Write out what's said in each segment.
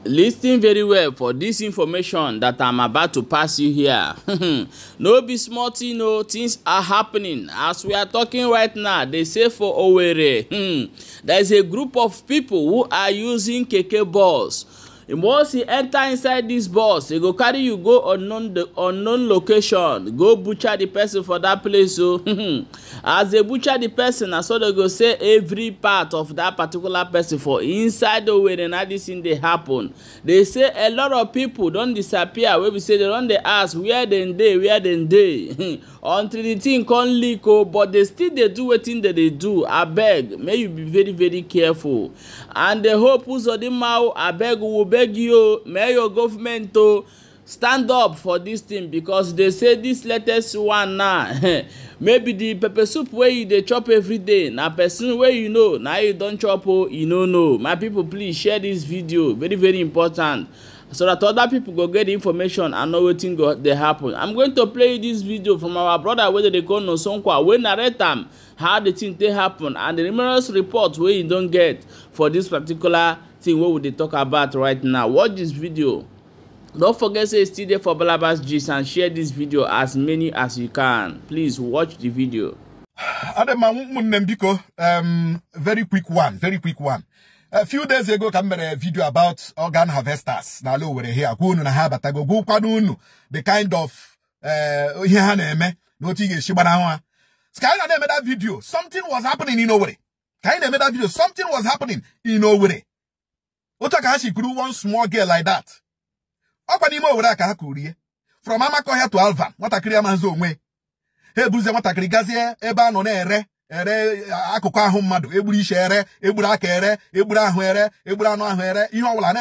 Listen very well for this information that I'm about to pass you here. No be small thing, no, things are happening. As we are talking right now, they say for Owerri, there is a group of people who are using keke bus. Once you enter inside this bus, they go carry you go unknown location, go butcher the person for that place. So as they butcher the person, I saw they go say every part of that particular person for inside the way and this thing they happen. They say a lot of people don't disappear. Where we say they don't they ask where they until the thing can't leak, but they still they do what thing that they do. I beg, may you be very, very careful. And the hope who's on the mouth, I beg will beg you, may your government to stand up for this thing, because they say this latest one now, maybe the pepper soup where you they chop every day. Now person where you know, now you don't chop, you don't know. My people, please share this video, very, very important, so that other people go get the information and know what thing they happen. I'm going to play this video from our brother whether they call no Sonkwa, when narrate them how the thing they happen and the numerous reports where you don't get for this particular thing what would they talk about right now. Watch this video. Don't forget to stay there for Balabas Gist and share this video as many as you can. Please watch the video. Very quick one. A few days ago, I made a video about organ harvesters. Now, over here, the kind of Skyler made that video. Something was happening in Owerri. Skyler made that video. Something was happening in Owerri. Otakashi grew one small girl like that. From Amakoya to Alvan, what a Kriya manzo me. He buze what a Krigazie, Eba no ere. Akoka humadu, eburi shere, ebura kere, ebura huere, ebura no huere, iwala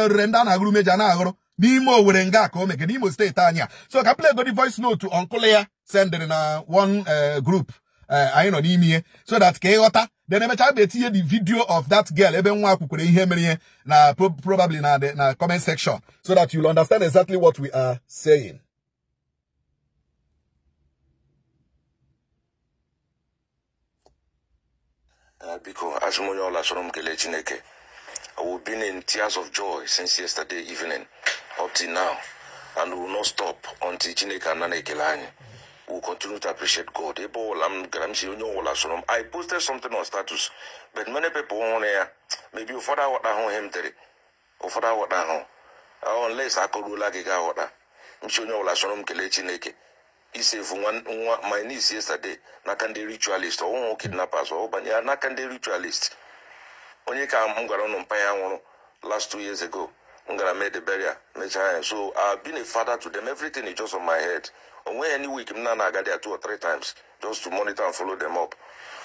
renda na guru meja na agro, Nimo werenga ko make Nimo stay tanya. So I can play the voice note to Uncle Leah, send it in one group, I know Nimi, so that Keota, then I may see the video of that girl, even one who could hear me na probably na the comment section, so that you'll understand exactly what we are saying. Because as we've been in tears of joy since yesterday evening up till now, and we will not stop until Chineke and Nane. We'll continue to appreciate God. I posted something on status, but many people on here, maybe you father what I him today, or father what I home. Unless I could do like a water. I'm sure you all Kele Chineke. He said for my niece yesterday, Nakande ritualist or kidnappers or Banya Nakande ritualist. When you come on last 2 years ago, Ungara made the burial. So I've been a father to them. Everything is just on my head. And when any week, I got there 2 or 3 times just to monitor and follow them up.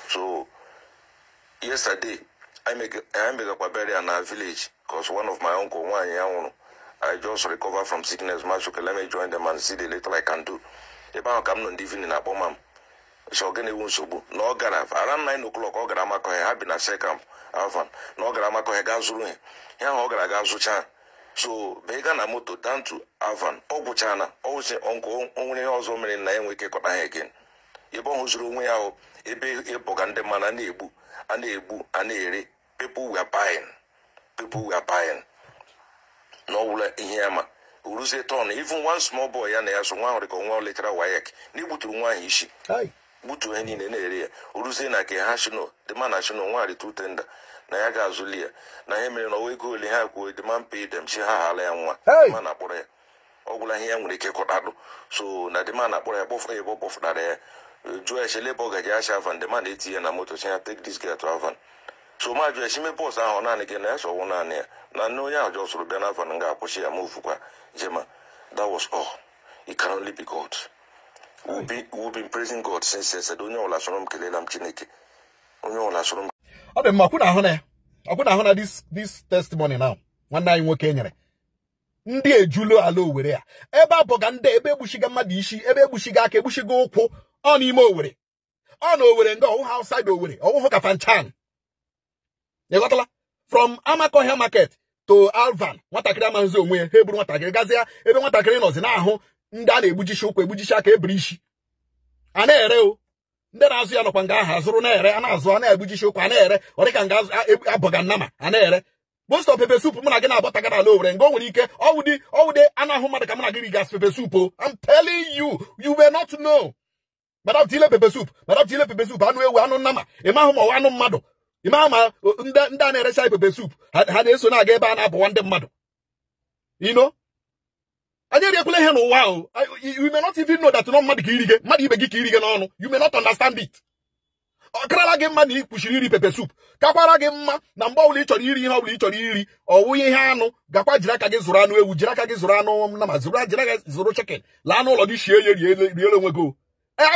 So yesterday, I make a burial in our village because one of my uncle, I just recovered from sickness. Let me join them and see the little I can do. The bank come on diving in a bomb. So again, no garaf around 9 o'clock. Ogramako have been a second. Alvan, no Gramako Hagazuru, Young Ogragazucha. So Begana moto down to Alvan, Obuchana, also uncle, only also many 9 weeks again. Yabon who's room out, Ebe Epogandema and Ebu, and Ere, people were buying. No, in Yama. Uruse ton, even one small boy and there's one later Wayek, Nibutu one ishi. Butu any in an area, Uruse Nake Hashino, the man Hashino, one too tender, Nayaga Zulia, Nahemin Owego, Lihaku, the man paid them, Shiha Leanwa, Manapore, Ogula Hiam with a Kekotado, so Nadimana Pore, both of that. Joy Sheleboga Jashav and the man 80 and a motor, take this girl to Avan. So my dress, she may post on again, as or one near. No, yeah, just Rubena Vananga, Poshia move, Gemma. That was all. It can only be God. We've been praising God since I don't know Lasharum Kelam Chineke. Oh, the Makuna Hone, this testimony now. One night in Kenya. Nde Julo alo were. Eba Bogande, Ebe Bushiga Madishi, Ebe Bushiga, Bushigo, on Imó Unknọwn. On Owerri and go outside Owerri. Oh, Hokafanchan. From Amakoya market to Alvan, what a cramanzo, where Hebrew, what a gazia, even what a cranos in Aho, Ndale Bujishok, Bujishaka, Brishi. Anero. Then as you know, Panga has Runere, and as one Bujishok, Anere, or they can gas Aboganama, Anere. most of pepper soup muna gina about tagada low and go with ike all the anahu mother come and gas pepper soup. I'm telling you, you will not know. Madam Tile pepper soup, anu nama, Imahuma wano mado. Imama ndane resha pepper soup. Had eso na geba na one dem mado. You know? Wow, you may not even know that no mad kirige, mad ibegi kirige no. You may not understand it. Krala game mani pushiri pepper soup. Kapara game ma namba uli choriri ha uli choriri. O wuye hano gakwa jiraka ge zurano ewu jiraka ge zurano na mazura jiraka zuro chicken. Lano lodi share yele nwego.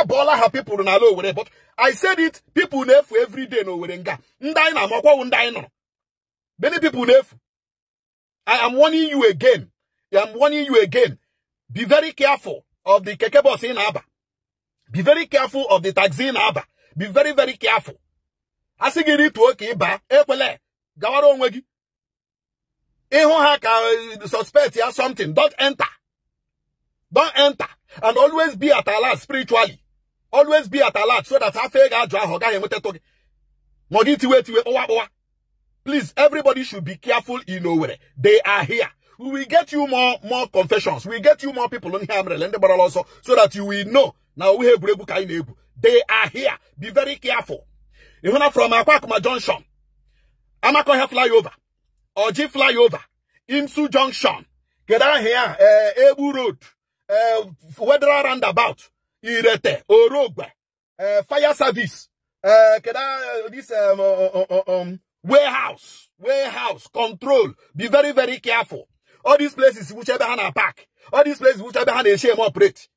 Bola have people na lo were, but I said it, people nefu every day no werenga. Ndai na mokwa undai no. Many people nefu. I am warning you again. Be very careful of the keke bus in Aba. Be very careful of the taxi in Aba. Be very, very careful. Asigiri to okay ba ekwele gawaro onwegi. Ehun ha suspect ya something. Don't enter. And always be at alert spiritually. Always be at alert so that afega jwa hoga yemote toge. Mogiti wetiwe owa. Please, everybody should be careful in Owerri. They are here. We will get you more confessions. We will get you more people on here also so that you will know. Now we have they are here. Be very careful. Even from Akwakuma Junction, Amakoya flyover, Oji flyover, Insu Junction, get down here, Ebu Road, Wedra roundabout, Irete, Orogwe, fire service, this warehouse, control. Be very, very careful. All these places which Ebehana park, all these places which Ebehana shame operate.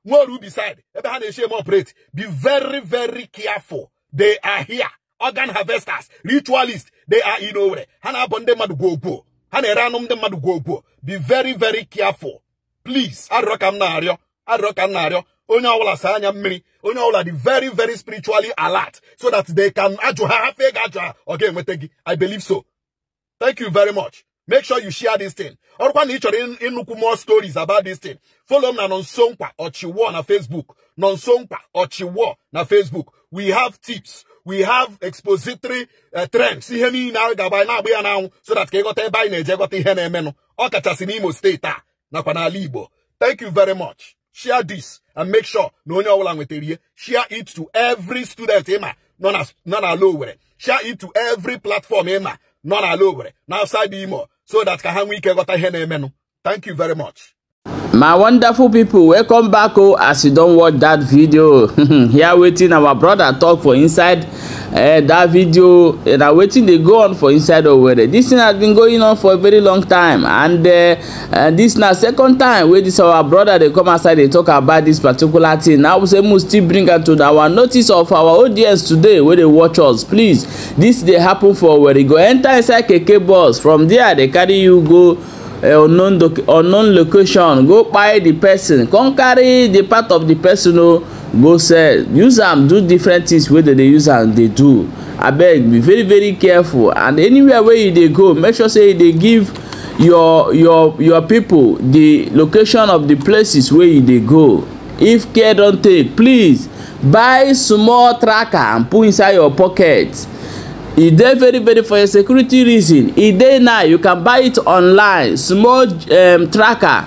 More will beside Ebehana shame operate. Be very, very careful. They are here. Organ harvesters, ritualists, they are in Owerri. Hana bonde madu go. Hana ranum de madu go. Be very, very careful. Please, Arokam Nario. Onya wala sanya mini. Onya wala the very, very spiritually alert so that they can okay, I believe so. Thank you very much. Make sure you share this thing. Or when you in more stories about this thing. Follow me on Sonkwa or Chiwa na Facebook. Non Sonkwa or Chiwa na Facebook. We have tips. We have expository trends. See him now so that kegote by nejegote hene meno. Okachasini Imo State na pana libo. Thank you very much. Share this and make sure share it to every student non lower. Share it to every platform non lower. Now side Imo so that kahanwi kegota hene meno. Thank you very much. My wonderful people, welcome back. As you don't watch that video, here waiting our brother talk for inside that video, and waiting they go on for inside Owerri. This thing has been going on for a very long time, and this now second time where this our brother they come outside they talk about this particular thing. Now we say must still bring it to our notice of our audience today where they watch us. Please, this they happen for Owerri. Go enter inside KK bus. From there they carry you go unknown location, go buy the person, come carry the part of the person, go sell, use them, do different things where they use and they do. Abeg, be very, very careful, and anywhere where they go, make sure say they give your people the location of the places where they go. If care don't take, please buy small tracker and put inside your pocket. It dey very, very for a security reason. It dey now you can buy it online, small tracker,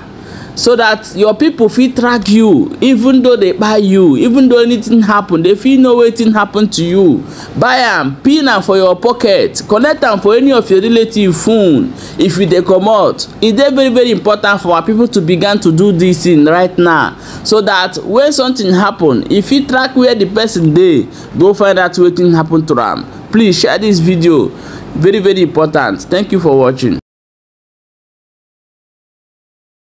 so that your people fit track you, even though they buy you, even though anything happen, they feel know wetin happen to you. Buy am, pin am for your pocket, connect am for any of your relative phone. If you dey comot, it dey very, very important for our people to begin to do this thing right now, so that when something happen, if you track where the person dey, go find out wetin happen to am. Please share this video. Very, very important. Thank you for watching.